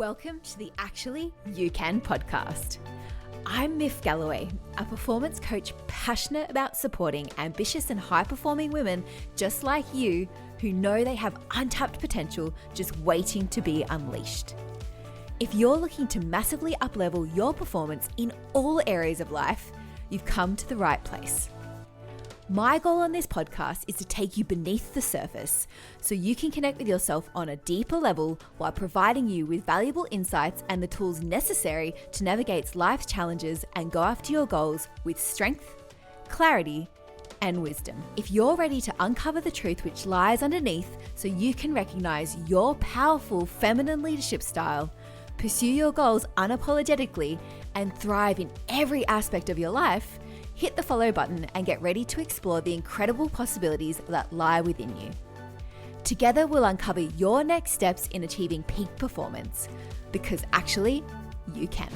Welcome to the Actually You Can podcast. I'm Miff Galloway, a performance coach passionate about supporting ambitious and high-performing women just like you who know they have untapped potential just waiting to be unleashed. If you're looking to massively up-level your performance in all areas of life, you've come to the right place. My goal on this podcast is to take you beneath the surface so you can connect with yourself on a deeper level while providing you with valuable insights and the tools necessary to navigate life's challenges and go after your goals with strength, clarity, and wisdom. If you're ready to uncover the truth which lies underneath so you can recognize your powerful feminine leadership style, pursue your goals unapologetically, and thrive in every aspect of your life, hit the follow button and get ready to explore the incredible possibilities that lie within you. Together, we'll uncover your next steps in achieving peak performance, because actually, you can.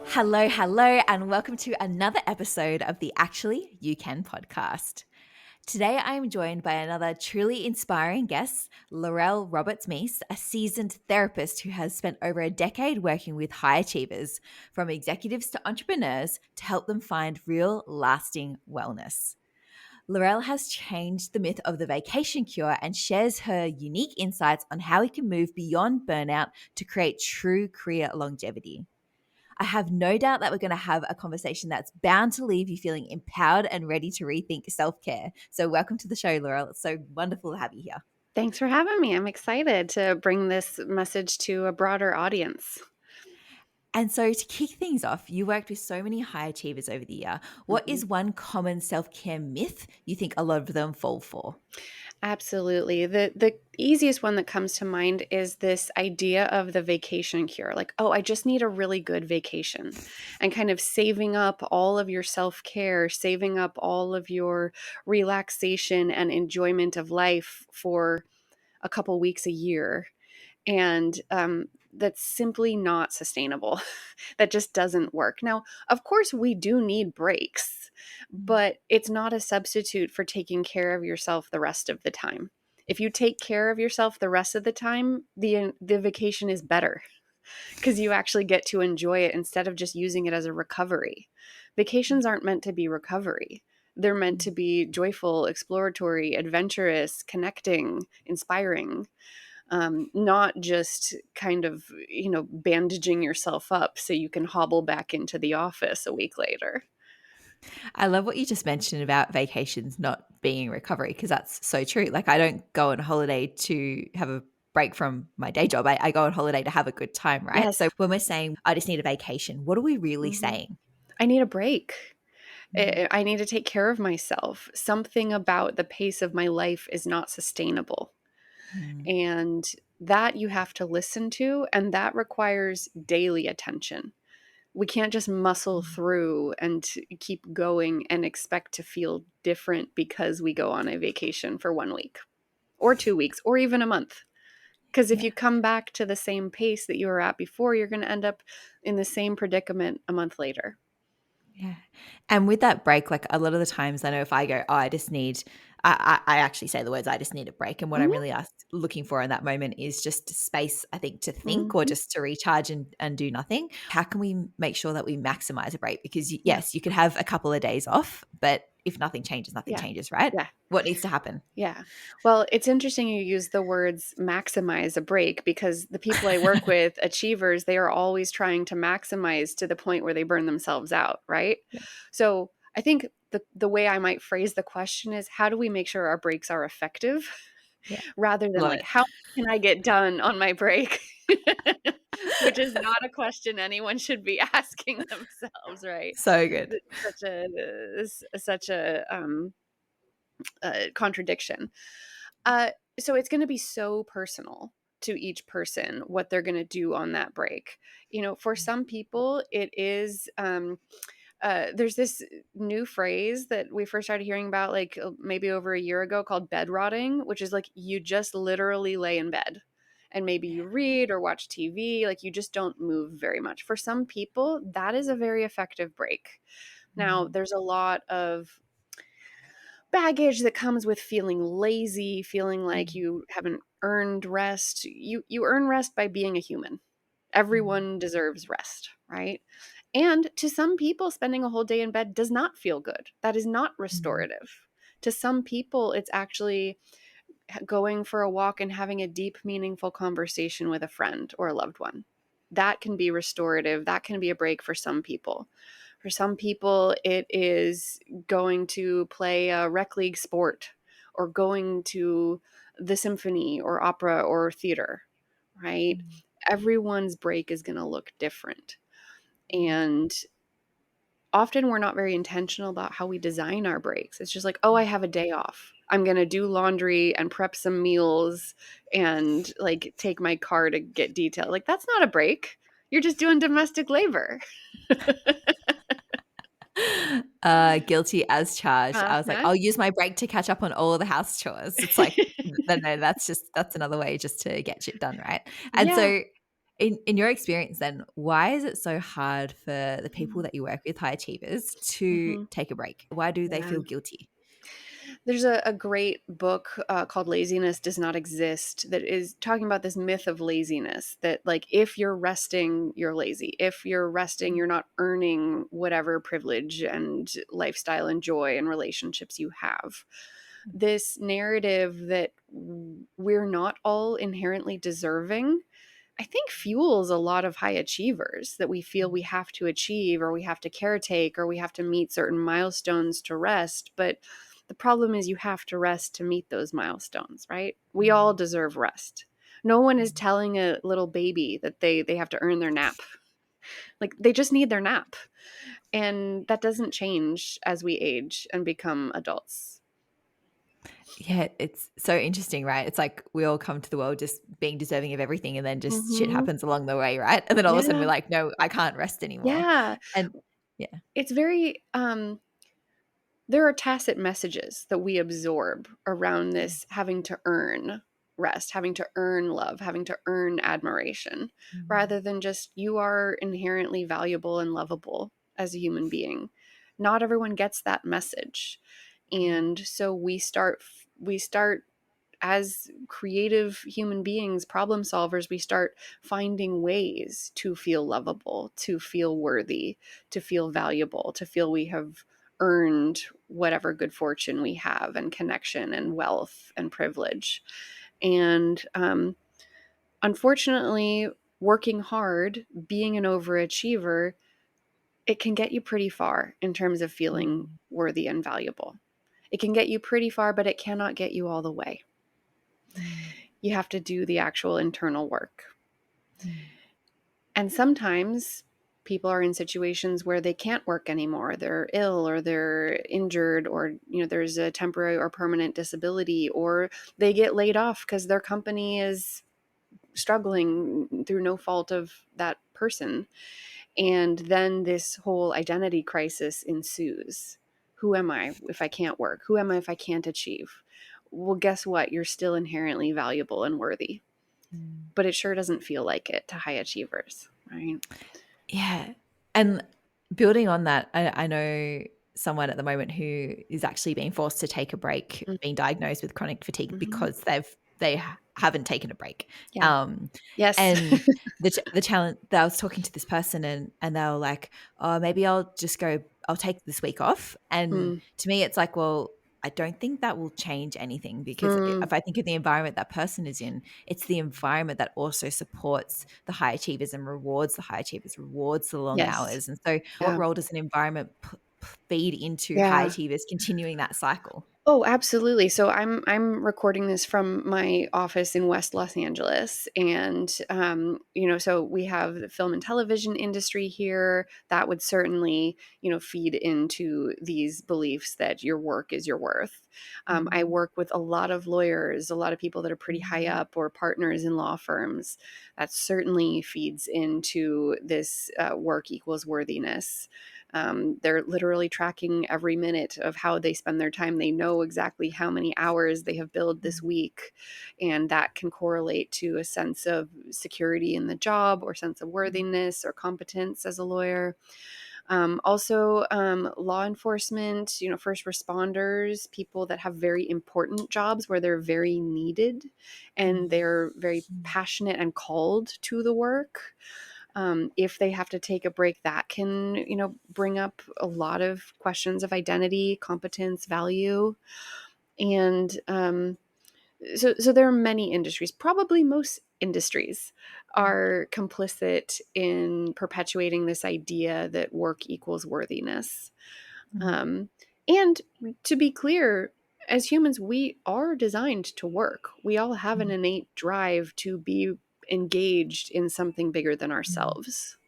Hello, and welcome to another episode of the Actually You Can podcast. Today, I am joined by another truly inspiring guest, Laurel Roberts-Meese, a seasoned therapist who has spent over a decade working with high achievers, from executives to entrepreneurs, to help them find real, lasting wellness. Laurel has changed the myth of the vacation cure and shares her unique insights on how we can move beyond burnout to create true career longevity. I have no doubt that we're going to have a conversation that's bound to leave you feeling empowered and ready to rethink self-care. So welcome to the show, Laurel. It's so wonderful to have you here. Thanks for having me. I'm excited to bring this message to a broader audience. And so to kick things off, you worked with so many high achievers over the year. What is one common self-care myth you think a lot of them fall for? Absolutely. The easiest one that comes to mind is this idea of the vacation cure. Like, oh, I just need a really good vacation, and kind of saving up all of your self-care, saving up all of your relaxation and enjoyment of life for a couple weeks a year. And that's simply not sustainable. That just doesn't work. Now, of course, we do need breaks, but it's not a substitute for taking care of yourself the rest of the time. If you take care of yourself the rest of the time, the vacation is better because you actually get to enjoy it instead of just using it as a recovery. Vacations aren't meant to be recovery. They're meant to be joyful, exploratory, adventurous, connecting, inspiring. Not just kind of, bandaging yourself up so you can hobble back into the office a week later. I love what you just mentioned about vacations not being recovery, because that's so true. Like, I don't go on holiday to have a break from my day job. I go on holiday to have a good time, right? Yes. So when we're saying, I just need a vacation, what are we really saying? I need a break. I need to take care of myself. Something about the pace of my life is not sustainable. And that you have to listen to, and that requires daily attention. We can't just muscle through and keep going and expect to feel different because we go on a vacation for 1 week or 2 weeks or even a month. Because if you come back to the same pace that you were at before, you're going to end up in the same predicament a month later. Yeah. And with that break, like, a lot of the times I know if I go, oh, I just need, I actually say the words, I just need a break. And what I'm really looking for in that moment is just space, I think, to think or just to recharge and do nothing. How can we make sure that we maximize a break? Because yes, you could have a couple of days off, but if nothing changes, nothing changes, right? Yeah. What needs to happen? Yeah. Well, it's interesting you use the words maximize a break, because the people I work with, achievers, they are always trying to maximize to the point where they burn themselves out, right? Yeah. So I think the way I might phrase the question is, how do we make sure our breaks are effective? Yeah. Rather than like, how can I get done on my break? Which is not a question anyone should be asking themselves, right? So good. Such a contradiction. So it's going to be so personal to each person what they're going to do on that break. For some people, it is. There's this new phrase that we first started hearing about like maybe over a year ago called bed rotting, which is like you just literally lay in bed and maybe you read or watch TV, like you just don't move very much. For some people, that is a very effective break. Now, there's a lot of baggage that comes with feeling lazy, feeling like you haven't earned rest. You earn rest by being a human. Everyone deserves rest, right? And to some people, spending a whole day in bed does not feel good. That is not restorative. To some people, it's actually going for a walk and having a deep, meaningful conversation with a friend or a loved one. That can be restorative. That can be a break for some people. For some people, it is going to play a rec league sport or going to the symphony or opera or theater, right? Everyone's break is going to look different. And often we're not very intentional about how we design our breaks. It's just like, oh, I have a day off. I'm going to do laundry and prep some meals and like take my car to get detailed. Like, that's not a break. You're just doing domestic labor. Guilty as charged. I was like, Uh-huh. I'll use my break to catch up on all of the house chores. It's like, no, that's another way just to get shit done, right? And Yeah. so, in your experience, then, why is it so hard for the people that you work with, high achievers, to Mm-hmm. take a break? Why do they Yeah. feel guilty? There's a great book called Laziness Does Not Exist that is talking about this myth of laziness, that like if you're resting, you're lazy. If you're resting, you're not earning whatever privilege and lifestyle and joy and relationships you have. This narrative that we're not all inherently deserving, I think, fuels a lot of high achievers, that we feel we have to achieve or we have to caretake or we have to meet certain milestones to rest. But the problem is you have to rest to meet those milestones, right? We all deserve rest. No one is telling a little baby that they have to earn their nap. Like, they just need their nap. And that doesn't change as we age and become adults. Yeah, it's so interesting, right? It's like we all come to the world just being deserving of everything, and then just shit Mm-hmm. happens along the way, right? And then all of a sudden Yeah. we're like, no, I can't rest anymore. Yeah. And yeah. It's very there are tacit messages that we absorb around this having to earn rest, having to earn love, having to earn admiration, rather than just you are inherently valuable and lovable as a human being. Not everyone gets that message. And so we start as creative human beings, problem solvers, we start finding ways to feel lovable, to feel worthy, to feel valuable, to feel we have earned whatever good fortune we have and connection and wealth and privilege. And unfortunately, working hard, being an overachiever, it can get you pretty far in terms of feeling worthy and valuable. It can get you pretty far, but it cannot get you all the way. You have to do the actual internal work. And sometimes people are in situations where they can't work anymore. They're ill or they're injured, or there's a temporary or permanent disability, or they get laid off because their company is struggling through no fault of that person. And then this whole identity crisis ensues. Who am I if I can't work? Who am I if I can't achieve? Well, guess what? You're still inherently valuable and worthy, but it sure doesn't feel like it to high achievers, right? Yeah. And building on that, I know someone at the moment who is actually being forced to take a break, being diagnosed with chronic fatigue Mm-hmm. because haven't taken a break. Yeah. Um, Yes. and the challenge that I was talking to this person, and they were like, oh, maybe I'll take this week off. And Mm, to me, it's like, well, I don't think that will change anything, because mm, if I think of the environment that person is in, it's the environment that also supports the high achievers and rewards the high achievers, rewards the long yes. hours. And so what Yeah. role does an environment feed into high Yeah. achievers continuing that cycle? Oh, absolutely. So I'm recording this from my office in West Los Angeles, and so we have the film and television industry here that would certainly feed into these beliefs that your work is your worth. I work with a lot of lawyers, a lot of people that are pretty high up or partners in law firms. That certainly feeds into this work equals worthiness. They're literally tracking every minute of how they spend their time. They know exactly how many hours they have billed this week. And that can correlate to a sense of security in the job or sense of worthiness or competence as a lawyer. Also, law enforcement, first responders, people that have very important jobs where they're very needed and they're very passionate and called to the work. If they have to take a break, that can, bring up a lot of questions of identity, competence, value. And so there are many industries, probably most industries are complicit in perpetuating this idea that work equals worthiness. Um, and to be clear, as humans, we are designed to work. We all have an innate drive to be engaged in something bigger than ourselves.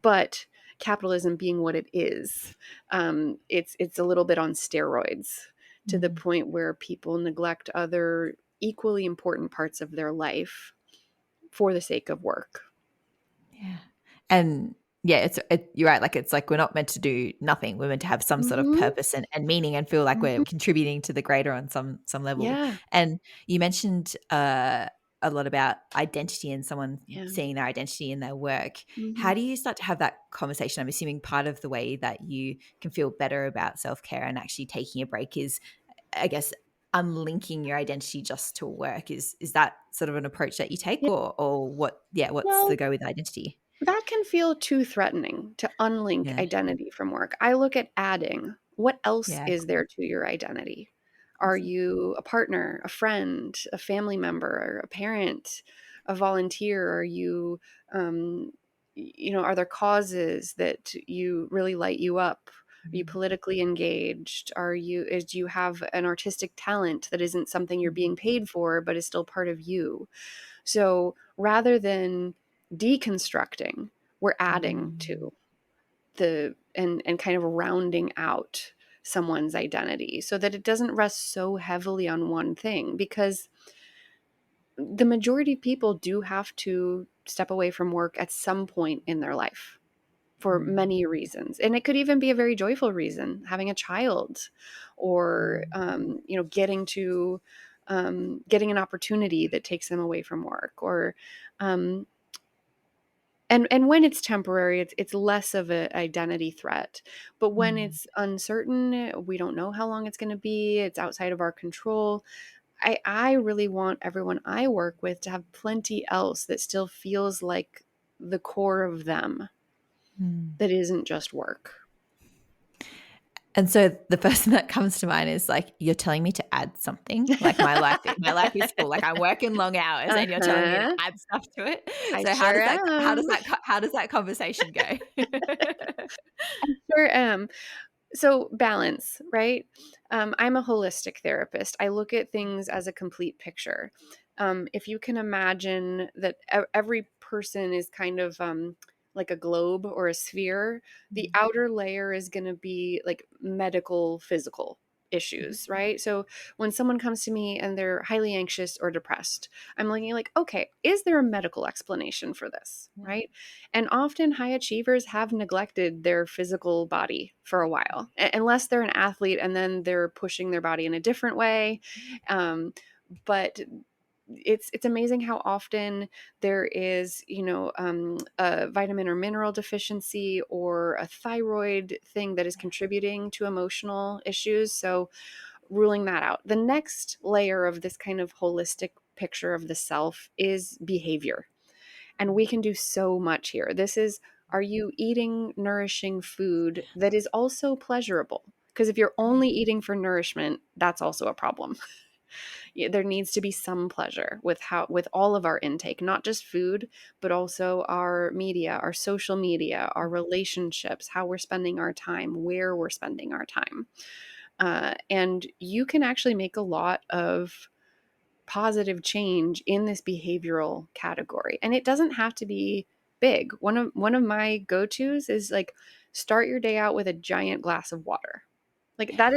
But capitalism being what it is, it's a little bit on steroids to the point where people neglect other equally important parts of their life for the sake of work. Yeah. And yeah, you're right. Like, it's like we're not meant to do nothing. We're meant to have some sort of Hmm. purpose and meaning and feel like we're Hmm. contributing to the greater on some level. Yeah. And you mentioned a lot about identity and someone Yeah. seeing their identity in their work. Hmm. How do you start to have that conversation? I'm assuming part of the way that you can feel better about self-care and actually taking a break is, I guess, unlinking your identity just to work. Is that sort of an approach that you take, Yeah. or what? Yeah, what's the Well, go with identity? that can feel too threatening to unlink Yeah. identity from work. I look at adding what else Yeah, is there to your identity? Are awesome. you a partner, a friend, a family member, a parent, a volunteer? Are you, um, are there causes that you really light you up? Are you Mhm, politically engaged? Do you have an artistic talent that isn't something you're mhm, being paid for, but is still part of you? So rather than deconstructing, we're adding mm, to and kind of rounding out someone's identity so that it doesn't rest so heavily on one thing, because the majority of people do have to step away from work at some point in their life for mm, many reasons. And it could even be a very joyful reason, having a child, or mm, getting an opportunity that takes them away from work, or um, and when it's temporary, it's less of an identity threat. But when mm. it's uncertain, we don't know how long it's going to be, it's outside of our control. I really want everyone I work with to have plenty else that still feels like the core of them, Mm. that isn't just work. And so the first thing that comes to mind is like, you're telling me to add something? Like, my life is full, like, I'm working long hours and you're telling me to Uh-huh. add stuff to it? I So sure am. how does that conversation go? I sure am. So balance, right? I'm a holistic therapist. I look at things as a complete picture. If you can imagine that every person is kind of like a globe or a sphere, the Mm, outer layer is going to be like medical, physical mhm, issues, right? So when someone comes to me and they're highly anxious or depressed, I'm looking like, okay, is there a medical explanation for this, yeah, right? And often high achievers have neglected their physical body for a while, unless they're an athlete and then they're pushing their body in a different way. Um, but it's amazing how often there is, a vitamin or mineral deficiency or a thyroid thing that is contributing to emotional issues. So ruling that out. The next layer of this kind of holistic picture of the self is behavior. And we can do so much here. This is, are you eating nourishing food that is also pleasurable? Because if you're only eating for nourishment, that's also a problem. There needs to be some pleasure with all of our intake, not just food, but also our media, our social media, our relationships, how we're spending our time, where we're spending our time. And you can actually make a lot of positive change in this behavioral category. And it doesn't have to be big. One of my go-tos is like, start your day out with a giant glass of water. Like, that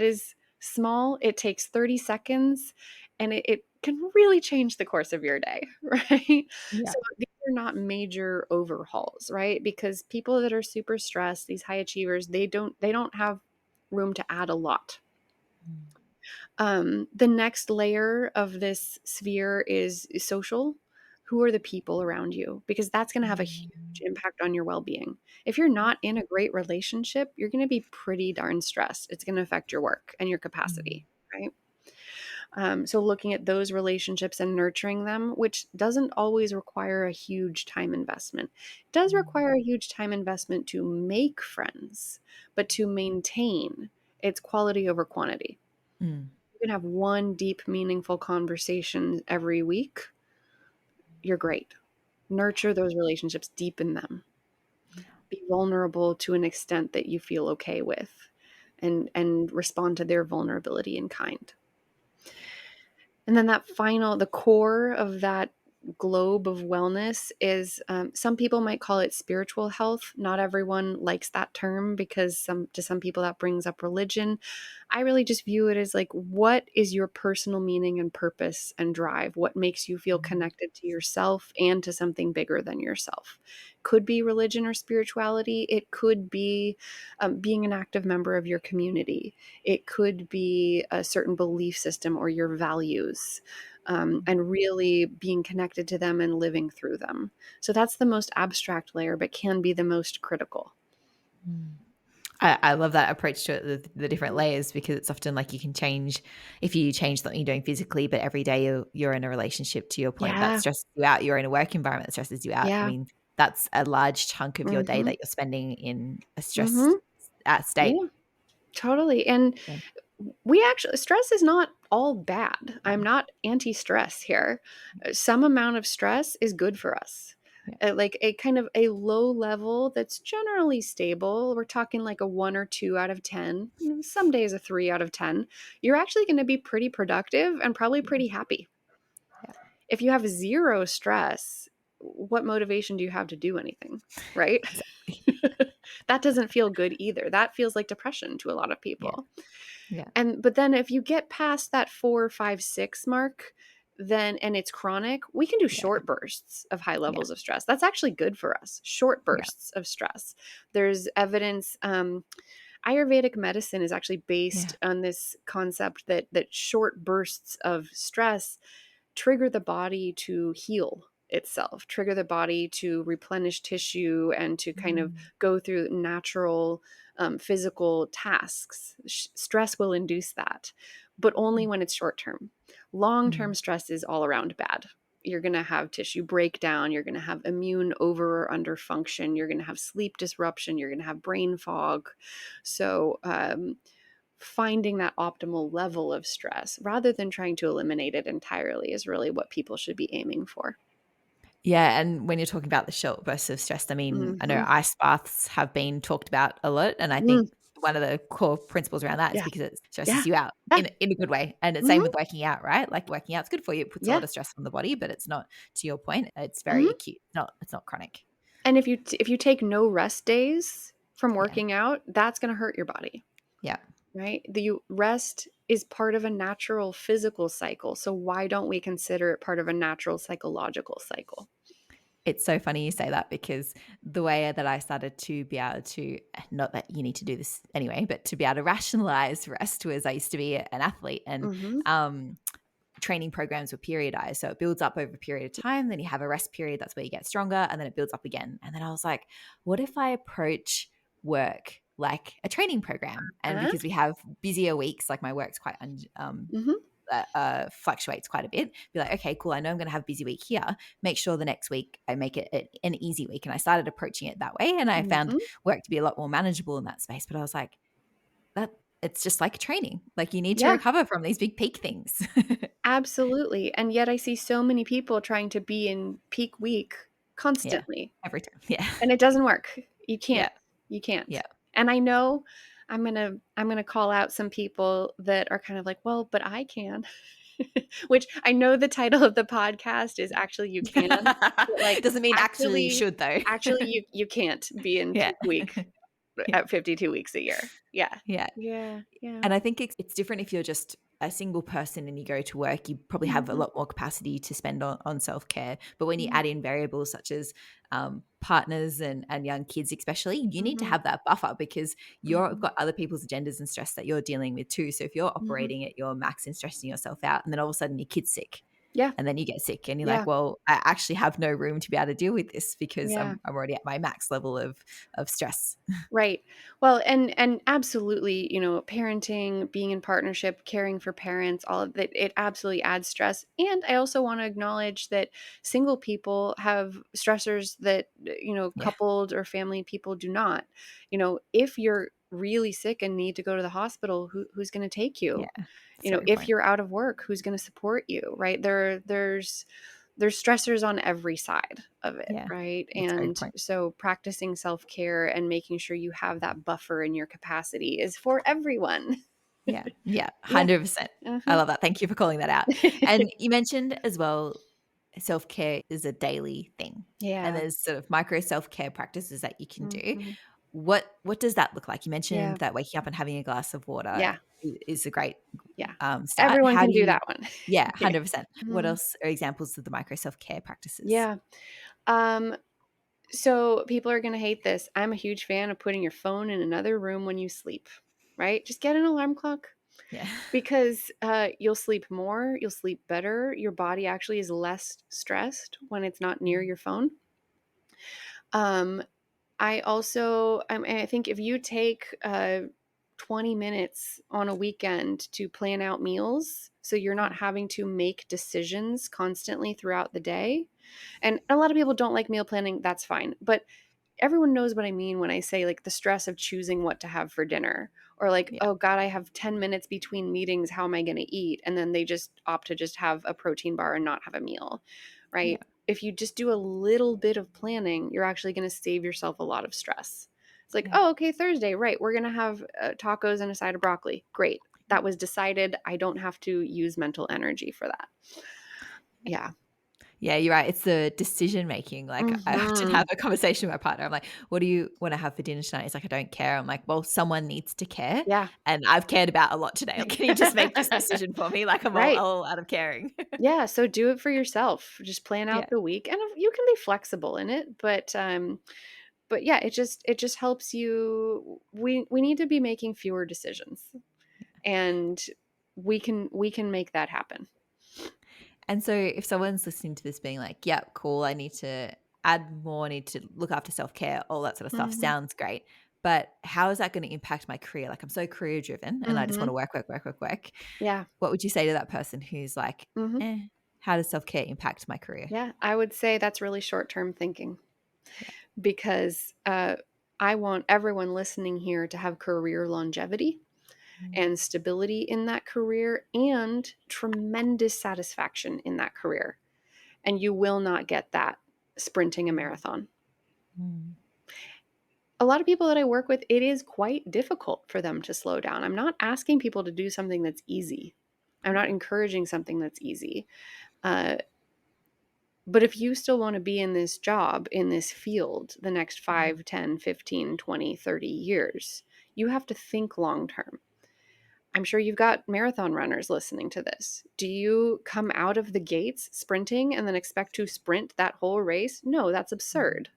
is small. It takes 30 seconds and it can really change the course of your day, right? yeah, So these are not major overhauls, right? Because people that are super stressed, these high achievers, they don't have room to add a lot. The next layer of this sphere is social. Who are the people around you? Because that's going to have a huge impact on your well-being. If you're not in a great relationship, you're going to be pretty darn stressed. It's going to affect your work and your capacity, right? So looking at those relationships and nurturing them, which doesn't always require a huge time investment. It does require a huge time investment to make friends, but to maintain, it's quality over quantity. Mm. You can have one deep, meaningful conversation every week. You're great. Nurture those relationships, deepen them. Be vulnerable to an extent that you feel okay with, and respond to their vulnerability in kind. And then the core of that globe of wellness is, some people might call it spiritual health. Not everyone likes that term because to some people that brings up religion. I really just view it as like, what is your personal meaning and purpose and drive? What makes you feel connected to yourself and to something bigger than yourself? Could be religion or spirituality. It could be being an active member of your community. It could be a certain belief system or your values, and really being connected to them and living through them. So that's the most abstract layer, but can be the most critical. I love that approach to it, the different layers, because it's often like you can change if you change something you're doing physically, but every day you're in a relationship, to your point, that Yeah. stresses you out. You're in a work environment that stresses you out. I Yeah. mean, that's a large chunk of your day Mm-hmm. that you're spending in a Mm-hmm. stressed state. Yeah, totally. And Yeah. stress is not all bad. I'm No. not anti-stress here. Some amount of stress is good for us. Yeah. Like a kind of a low level that's generally stable. We're talking like a 1 or 2 out of 10, some days a 3 out of 10. You're actually going to be pretty productive and probably Yeah. pretty happy. Yeah. If you have zero stress, what motivation do you have to do anything, right? Exactly. That doesn't feel good either. That feels like depression to a lot of Yeah. people. Yeah. But then if you get past that 4, 5, 6 mark, then and it's chronic, we can do Yeah. short bursts of high Yeah. levels of stress. That's actually good for us. Short Yeah. bursts of stress. There's evidence. Ayurvedic medicine is actually Yeah. based on this concept that short bursts of stress trigger the body to heal itself, trigger the body to replenish tissue and to kind of go through natural physical tasks. Stress will induce that, but only when it's short term. Long term stress is all around bad. You're going to have tissue breakdown. You're going to have immune over or under function. You're going to have sleep disruption. You're going to have brain fog. So, finding that optimal level of stress rather than trying to eliminate it entirely is really what people should be aiming for. Yeah, and when you're talking about the short bursts of stress, I mean, I know Mm-hmm. ice baths have been talked about a lot, and I think Mm, one of the core principles around that is yeah. because it Yeah. stresses you out Yeah. in a good way. And it's same Mm-hmm. with working out, right? Like working out's good for you. It puts a Yeah. lot of stress on the body, but it's not, to your point, it's very Mm-hmm. acute. It's not chronic. And if you take no rest days from Yeah. working out, that's going to hurt your body, Yeah. right? The rest is part of a natural physical cycle. So why don't we consider it part of a natural psychological cycle? It's so funny you say that, because the way that I started to be able to, not that you need to do this anyway, but to be able to rationalize rest was I used to be an athlete, and Mm-hmm. training programs were periodized. So it builds up over a period of time. Then you have a rest period. That's where you get stronger. And then it builds up again. And then I was like, what if I approach work like a training program? And because we have busier weeks, like my work's quite Mm-hmm. fluctuates quite a bit, be like, okay, cool, I know I'm going to have a busy week here, make sure the next week I make it an easy week. And I started approaching it that way, and I found Mm-hmm. work to be a lot more manageable in that space. But I was like, that it's just like training, like you need to Yeah. recover from these big peak things. Absolutely. And yet I see so many people trying to be in peak week Yeah, constantly. every time. Yeah. And it doesn't work. You Yeah. can't. You can't. Yeah. And I know I'm going to call out some people that are kind of like, "Well, but I can." Which I know the title of the podcast is actually you can, but like Doesn't mean actually you should, though. you can't be in Yeah. peak week Yeah. at 52 weeks a year. Yeah. Yeah. Yeah. Yeah. And I think it's different if you're just a single person and you go to work. You probably have a Mhm. lot more capacity to spend on self-care. But when you Mhm. add in variables such as partners and young kids especially, you need to Mhm. have that buffer, because you've Mhm. got other people's agendas and stress that you're dealing with too. So if you're Mhm. operating at your max and stressing yourself out, and then all of a sudden your kid's sick, Yeah. And then you get sick and you're Yeah. like, well, I actually have no room to be able to deal with this because Yeah. I'm already at my max level of stress. Right. Well, and absolutely, parenting, being in partnership, caring for parents, all of that, it absolutely adds stress. And I also want to acknowledge that single people have stressors that, Yeah. coupled or family people do not. If you're really sick and need to go to the hospital, who's going to take Yeah. you? That's a very good If point. you're out of work, who's going to support you, right? There's stressors on every side of it, Yeah. right? That's a very good And point. so practicing self-care and making sure you have that buffer in your capacity is for everyone. Yeah. Yeah. Yeah. 100%. I Uh-huh. love that. Thank you for calling that out. And you mentioned as well, self-care is a daily thing. And Yeah. there's sort of micro self-care practices that you can do. Mhm. What does that look like? You mentioned Yeah. that waking up and having a glass of water Yeah. is a great Yeah. start. Everyone How can do do you? that one. Yeah, 100%. What Mhm. else are examples of the micro self-care practices? Yeah. Um, so people are going to hate this. I'm a huge fan of putting your phone in another room when you sleep, right? Just get an alarm clock. Yeah. Because, you'll sleep more, you'll sleep better, your body actually is less stressed when it's not near Mm, your phone. Um, I think if you take, 20 minutes on a weekend to plan out meals, so you're not yeah. having to make decisions constantly throughout the day, and a lot of people don't like meal planning, that's fine, but everyone knows what I mean when I say like the stress of choosing what to have for dinner or like, Yeah. oh God, I have 10 minutes between meetings. How am I going to eat? And then they just opt to just have a protein bar and not have a meal, Yeah. right? If you just do a little bit of planning, you're actually going to save yourself a lot of stress. It's like, Yeah. oh, okay, Thursday, right? We're going to have tacos and a side of broccoli. Great. That was decided. I don't have to use mental energy for that. Yeah. Yeah, you're right. It's the decision making. Like I often Hmm. have a conversation with my partner. I'm like, "What do you want to have for dinner tonight?" He's like, "I don't care." I'm like, "Well, someone needs to care, Yeah. and I've cared about a lot today. Like, can you just make this decision for me? Like I'm all, Right. all out of caring." Yeah, so do it for yourself. Just plan Yeah, out the week and you can be flexible in it, but yeah, it just helps you we need to be making fewer decisions and we can make that happen. and so if someone's listening to this, being like, "Yeah, cool. I need to add more. I need to look after self care. All that sort of stuff Mhm. sounds great." But how is that going to impact my career? Like I'm so career driven, and I just want to Mhm. work, work, work, work, work. Yeah. What would you say to that person who's like, Mhm. "Eh, how does self care impact my career?" Yeah, I would say that's really short-term thinking Yeah. because I want everyone listening here to have career longevity Mm, and stability in that career and tremendous satisfaction in that career. And you will not get that sprinting a mm, marathon. mm, A lot of people that I work with, it is quite difficult for them to slow down. I'm not asking people to do something that's easy. I'm not yeah. encouraging something that's easy. Uh, but if you still want to be in this job, in this field, the next Mm, 5, 10, 15, 20, 30 years, you have to think long term. I'm sure you've got marathon runners listening to this. Do you come out of the gates sprinting and then expect to sprint that whole race? No, that's mm, absurd.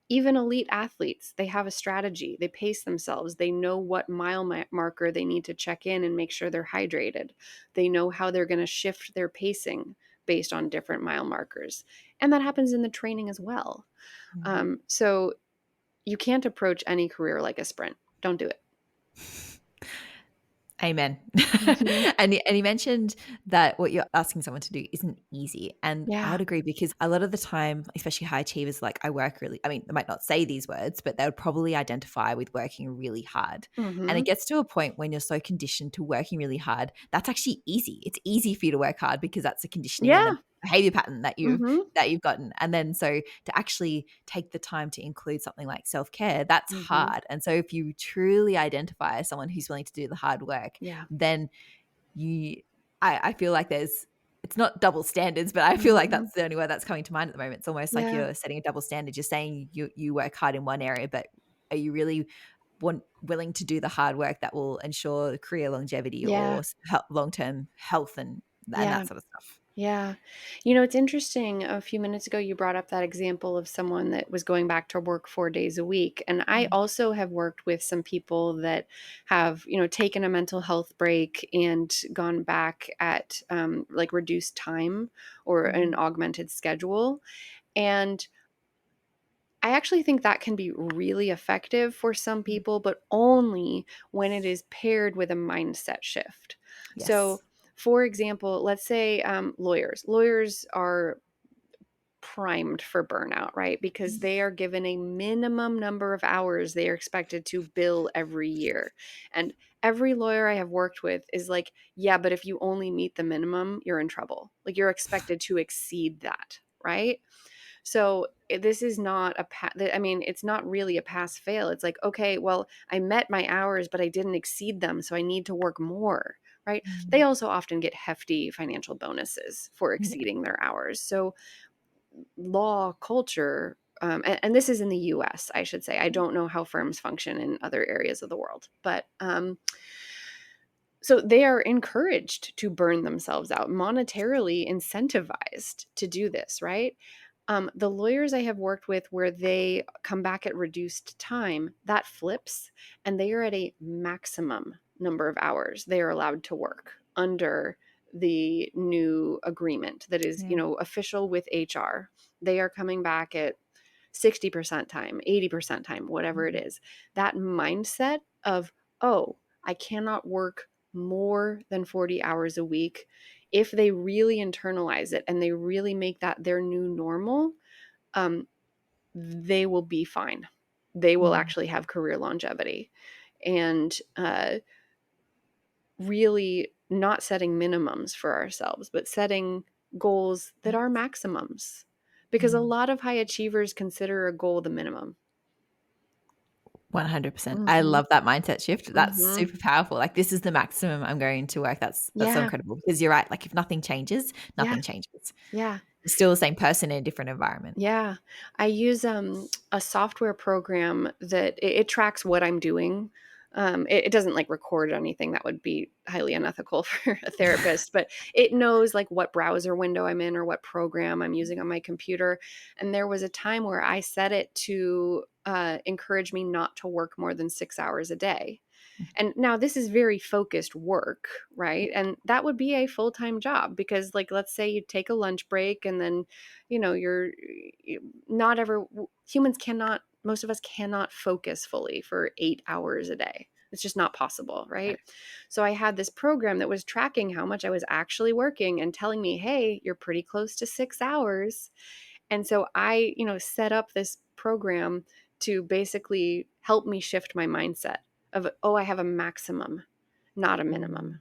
Even elite athletes, they have a strategy. They pace themselves. They know what marker they need to check in and make sure they're hydrated. They know how they're going to shift their pacing based on different mile markers. And that happens in the training as well. mm. So you can't approach any career like a sprint. Don't do it. Amen. Mhm. And you mentioned that what you're asking someone to do isn't easy, and I Yeah. would agree because a lot of the time, especially high achievers, like I work really. I mean, they might not say these words, but they would probably identify with working really hard. And it Hmm. gets to a point when you're so conditioned to working really hard, that's actually easy. It's easy for you to work hard because that's the conditioning and Yeah. the behavior pattern Hmm. that you've gotten. And then so to actually take the time to include something like self-care, that's Hmm. hard. And so if you truly identify as someone who's willing to do the hard work, Yeah. then you I feel like there's it's not double standards, but I feel like Hmm. that's the only word that's coming to mind at the moment. It's almost like Yeah. you're setting a double standard. You're saying you work hard in one area, but are you really willing to do the hard work that will ensure career longevity or Yeah. long term health and Yeah. that sort of stuff? Yeah. You know, it's interesting. A few minutes ago, you brought up that example of someone that was going back to work 4 days a week. And I Mm. also have worked with some people that have, taken a mental health break and gone back at like reduced time or an Mm. augmented schedule. And I actually think that can be really effective for some Mm. people, but only when it is paired with a mindset shift. So, Yes. for example, let's say lawyers. Lawyers are primed for burnout, right? Because Mm. they are given a minimum number of hours they are expected to bill every year. And every lawyer I have worked with is like, yeah, but if you only meet the minimum, you're in trouble. Like you're expected to exceed that, right? So this is not I mean, it's not really a pass fail. It's like, okay, well, I met my hours, but I didn't exceed them. So I need to work more, right? They Mm. also often get hefty financial bonuses for Yeah. exceeding their hours. So law culture, and this is in the US, I should say. I don't know how firms function in other areas of the world, but so they are encouraged to burn themselves out, monetarily incentivized to do this, right? The lawyers I have worked with where they come back at reduced time, that flips, and they are at a maximum number of hours they are allowed to work under the new agreement that is, Yeah. official with HR. They are coming back at 60% time, 80% time, whatever it Mm. is. That mindset of, oh, I cannot work more than 40 hours a week. If they really internalize it and they really make that their new normal, um, they will be fine. They will Mm. actually have career longevity. And really not setting minimums for ourselves, but setting goals that Yeah. are maximums. Because a Mm. lot of high achievers consider a goal the minimum. 100%. I Mhm. love that mindset shift. That's Mhm. super powerful. Like, this is the maximum I'm going to work. That's so Yeah. incredible because you're right. Like, if nothing changes, Yeah. nothing changes. Yeah. You're still the same person in a different environment. Yeah. I use a software program that it tracks what I'm doing. It doesn't like record anything that would be highly unethical for a therapist, but it knows like what browser window I'm in or what program I'm using on my computer. And there was a time where I set it to encourage me not to work more than 6 hours a day. And now this is very focused work, right? And that would be a full-time job because like let's say you take a lunch break and then not ever humans cannot most of us cannot focus fully for 8 hours a day. It's just not possible, Right. right? So I had this program that was tracking how much I was actually working and telling me, "Hey, you're pretty close to 6 hours." And so I, set up this program to basically help me shift my mindset of, oh, I have a maximum, not a minimum. Mm.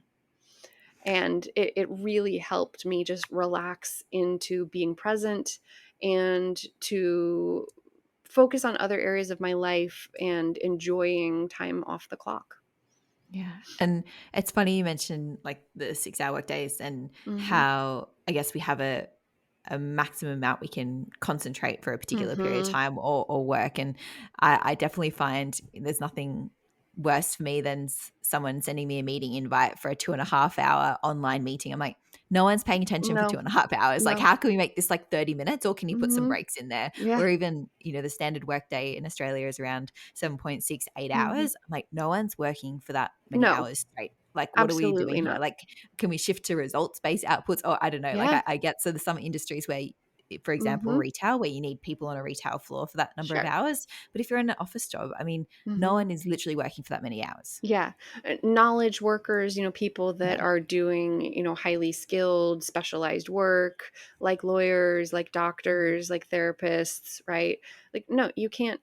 And it really helped me just relax into being present and to focus on other areas of my life and enjoying time off the clock. Yeah. And it's funny you mentioned like the 6 hour work days and Mhm. how I guess we have a maximum amount we can concentrate for a particular period of Mhm. time or work. And I definitely find there's nothing worse for me than someone sending me a meeting invite for a 2.5 hour online meeting. I'm like, no one's paying attention for two No. and a half hours. Like, No. how can we make this like 30 minutes or can you put some Mhm. breaks in there? Yeah. Or even, the standard work day in Australia is around 7.68 Mhm. hours. I'm like, no one's working for that many No. hours straight. Like, what are we doing Absolutely here? not. Like, can we shift to results based outputs? Or I don't know. Like, Yeah. I get so there's some industries where, for example, Mhm. retail, where you need people on a retail floor for that number of Sure. hours. But if you're in an office job, I mean, no Mhm. one is literally working for that many hours. Yeah. Knowledge workers, people that Yeah. are doing, highly skilled, specialized work, like lawyers, like Mm. doctors, like therapists, right? Like no, you can't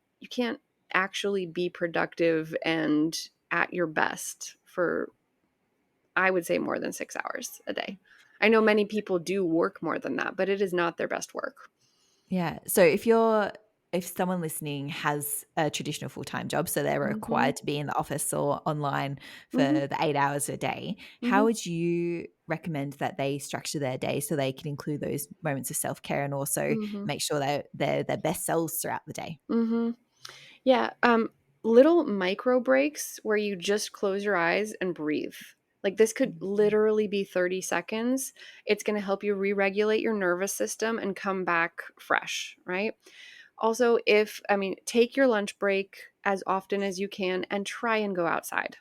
actually be productive and at your best for I would say more than 6 hours a day. I know many people do work more than that, but it is not their best work. Yeah. So if someone listening has a traditional full-time job, so they're Mhm. required to be in the office or online for Mhm. the 8 hours a day, how Mhm. would you recommend that they structure their day so they can include those moments of self-care and also Mhm. make sure they're their best selves throughout the day? Mhm. Yeah, little micro breaks where you just close your eyes and breathe. Like this could literally be 30 seconds. It's going to help you re-regulate your nervous system and come back fresh, right? Also, take your lunch break as often as you can and try and go outside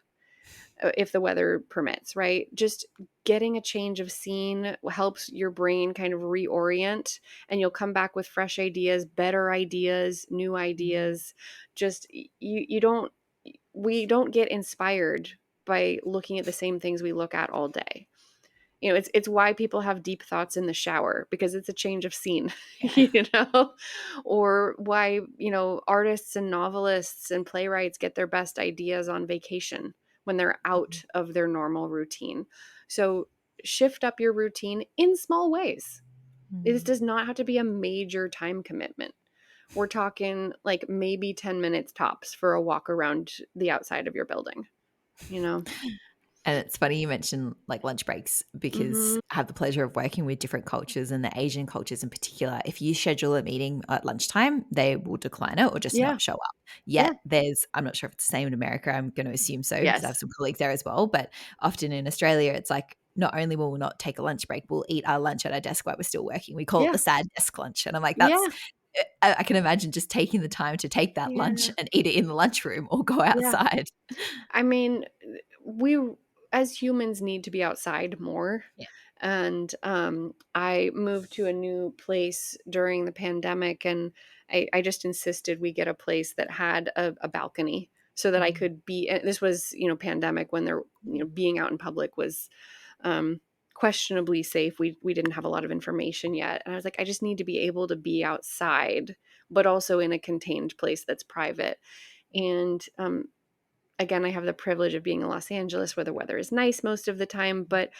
if the weather permits, right? Just getting a change of scene helps your brain kind of reorient, and you'll come back with fresh ideas, better ideas, new ideas. Just you don't we don't get inspired by looking at the same things we look at all day. It's why people have deep thoughts in the shower, because it's a change of scene. Yeah. Or why, artists and novelists and playwrights get their best ideas on vacation when they're out of their normal routine. So shift up your routine in small ways. This Mm. does not have to be a major time commitment. We're talking like maybe 10 minutes tops for a walk around the outside of your building, you know? And it's funny you mentioned like lunch breaks, because Mhm. I have the pleasure of working with different cultures, and the Asian cultures in particular. If you schedule a meeting at lunchtime, they will decline it or just Yeah. not show up. Yeah. Yet I'm not sure if it's the same in America. I'm going to assume so because I have Yes. some colleagues there as well. But often in Australia, it's like not only will we not take a lunch break, we'll eat our lunch at our desk while we're still working. We call it Yeah. the sad desk lunch. And I'm like, Yeah. I can imagine just taking the time to take that lunch Yeah. and eat it in the lunchroom or go Yeah. outside. I mean, we as humans need to be outside more. Yeah. And I moved to a new place during the pandemic, and I just insisted we get a place that had a balcony so that I Mm. could be. And this was, pandemic when being out in public was um, questionably safe. We didn't have a lot of information yet, and I was like, I just need to be able to be outside, but also in a contained place that's private. And again, I have the privilege of being in Los Angeles where the weather is nice most of the time, but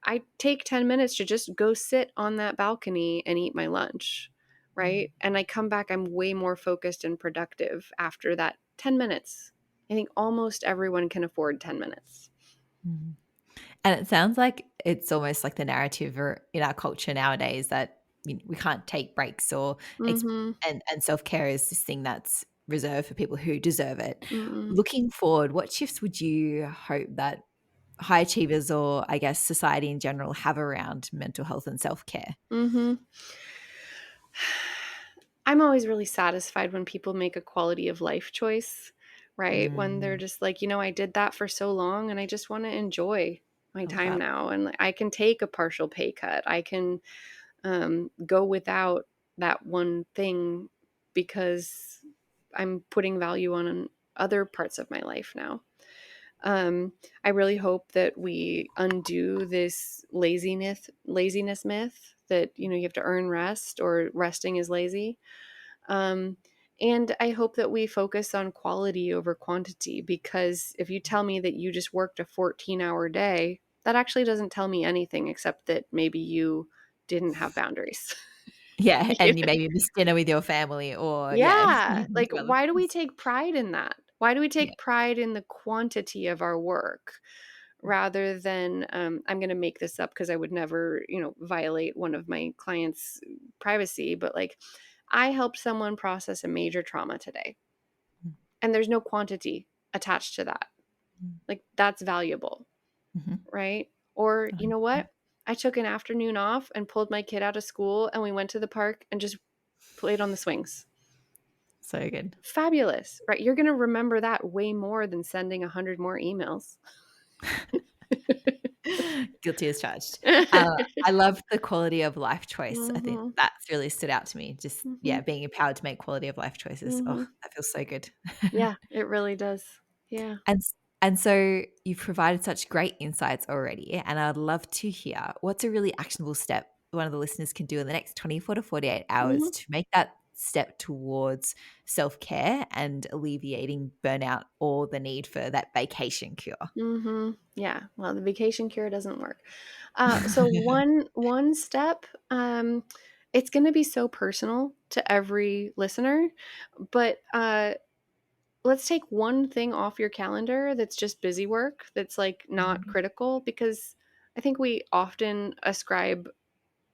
I take 10 minutes to just go sit on that balcony and eat my lunch, Mm. right? And I come back, I'm way more focused and productive after that 10 minutes. I think almost everyone can afford 10 minutes. Mm. And it sounds like it's almost like the narrative in our culture nowadays that we can't take breaks, or Mhm. and self-care is this thing that's reserved for people who deserve it. Mm-mm. Looking forward, what shifts would you hope that high achievers, or I guess society in general, have around mental health and self-care? Mhm. I'm always really satisfied when people make a quality of life choice, right? When they're Mm, just like, I did that for so long and I just want to enjoy my I love time that. now. And like, I can take a partial pay cut. I can go without that one thing because I'm putting value on other parts of my life now. Um, I really hope that we undo this laziness myth that, you have to earn rest or resting is lazy. Um, and I hope that we focus on quality over quantity, because if you tell me that you just worked a 14-hour day, that actually doesn't tell me anything except that maybe you didn't have boundaries. Yeah, and you maybe miss dinner with your family, or yeah, Yeah. some Like, other why do we things. take pride in that? Why do we Yeah. take pride in the quantity of our work rather than, I'm going to make this up because I would never, violate one of my clients' privacy, but like, I helped someone process a major trauma today, Mm, and there's no quantity attached to that. mm, Like, that's valuable, mhm. right? Or, you know 100%. what? I took an afternoon off and pulled my kid out of school and we went to the park and just played on the swings. So good. Fabulous, right? You're going to remember that way more than sending 100 more emails. Guilty as charged. I love the quality of life choice. I think Mhm. that's really stood out to me. Just, yeah, Mhm. being empowered to make quality of life choices. Oh, Mhm. that feels so good. Yeah, it really does. Yeah. And s and so you've provided such great insights already, and I'd love to hear what's a really actionable step one of the listeners can do in the next 24 to 48 hours Mhm. to make that step towards self-care and alleviating burnout or the need for that vacation cure. Mhm. Yeah. Well, the vacation cure doesn't work. So one step, it's going to be so personal to every listener, but let's take one thing off your calendar that's just busy work, that's like not Mhm, critical, because I think we often ascribe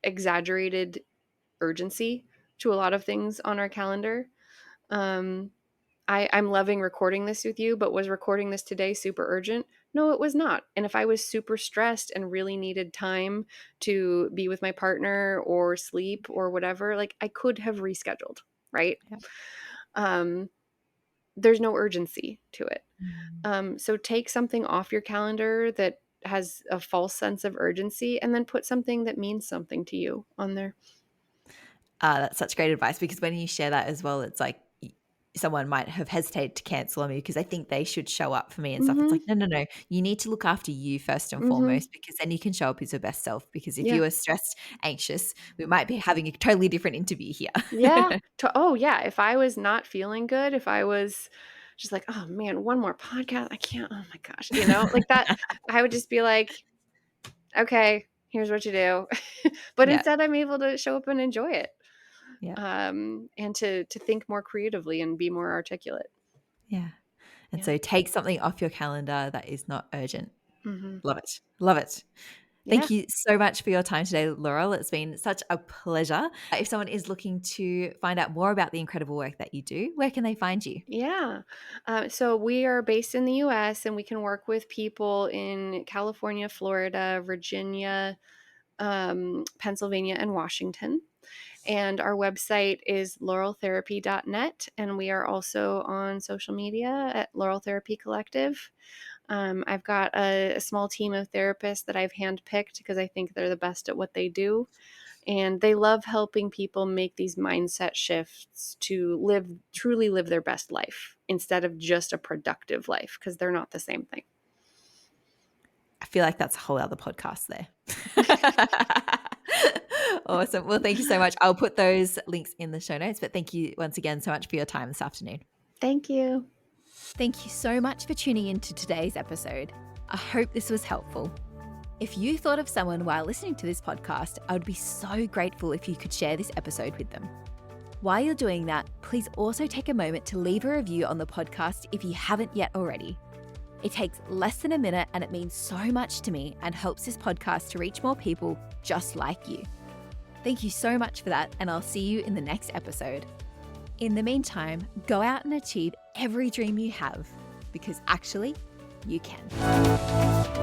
exaggerated urgency to a lot of things on our calendar. Um, I'm loving recording this with you, but was recording this today super urgent? No, it was not. And if I was super stressed and really needed time to be with my partner or sleep or whatever, like I could have rescheduled, right? Yeah. Um, there's no urgency to it. Mm. So take something off your calendar that has a false sense of urgency and then put something that means something to you on there. That's such great advice, because when you share that as well, it's like someone might have hesitated to cancel on me because they think they should show up for me and stuff. It's like, Mhm. no, no, no. You need to look after you first and Mhm. foremost, because then you can show up as your best self. Because if Yeah. you are stressed, anxious, we might be having a totally different interview Yeah. here. Oh, yeah. If I was not feeling good, if I was just like, "Oh man, one more podcast. I can't. Oh my gosh." Like that, I would just be like, "Okay, here's what you do." But Yeah. instead I'm able to show up and enjoy it. Yeah. And to think more creatively and be more articulate. Yeah. And Yeah. so take something off your calendar that is not urgent. Mhm. Love it. Love it. Yeah. Thank you so much for your time today, Laurel. It's been such a pleasure. If someone is looking to find out more about the incredible work that you do, where can they find you? Yeah. So we are based in the US and we can work with people in California, Florida, Virginia, Pennsylvania, and Washington. And our website is laureltherapy.net. And we are also on social media at Laurel Therapy Collective. I've got a small team of therapists that I've handpicked because I think they're the best at what they do. And they love helping people make these mindset shifts to truly live their best life instead of just a productive life, because they're not the same thing. I feel like that's a whole other podcast there. Awesome. Well, thank you so much. I'll put those links in the show notes, but thank you once again so much for your time this afternoon. Thank you. Thank you so much for tuning in to today's episode. I hope this was helpful. If you thought of someone while listening to this podcast, I would be so grateful if you could share this episode with them. While you're doing that, please also take a moment to leave a review on the podcast if you haven't yet already. It takes less than a minute and it means so much to me and helps this podcast to reach more people just like you. Thank you so much for that, and I'll see you in the next episode. In the meantime, go out and achieve every dream you have, because actually, you can.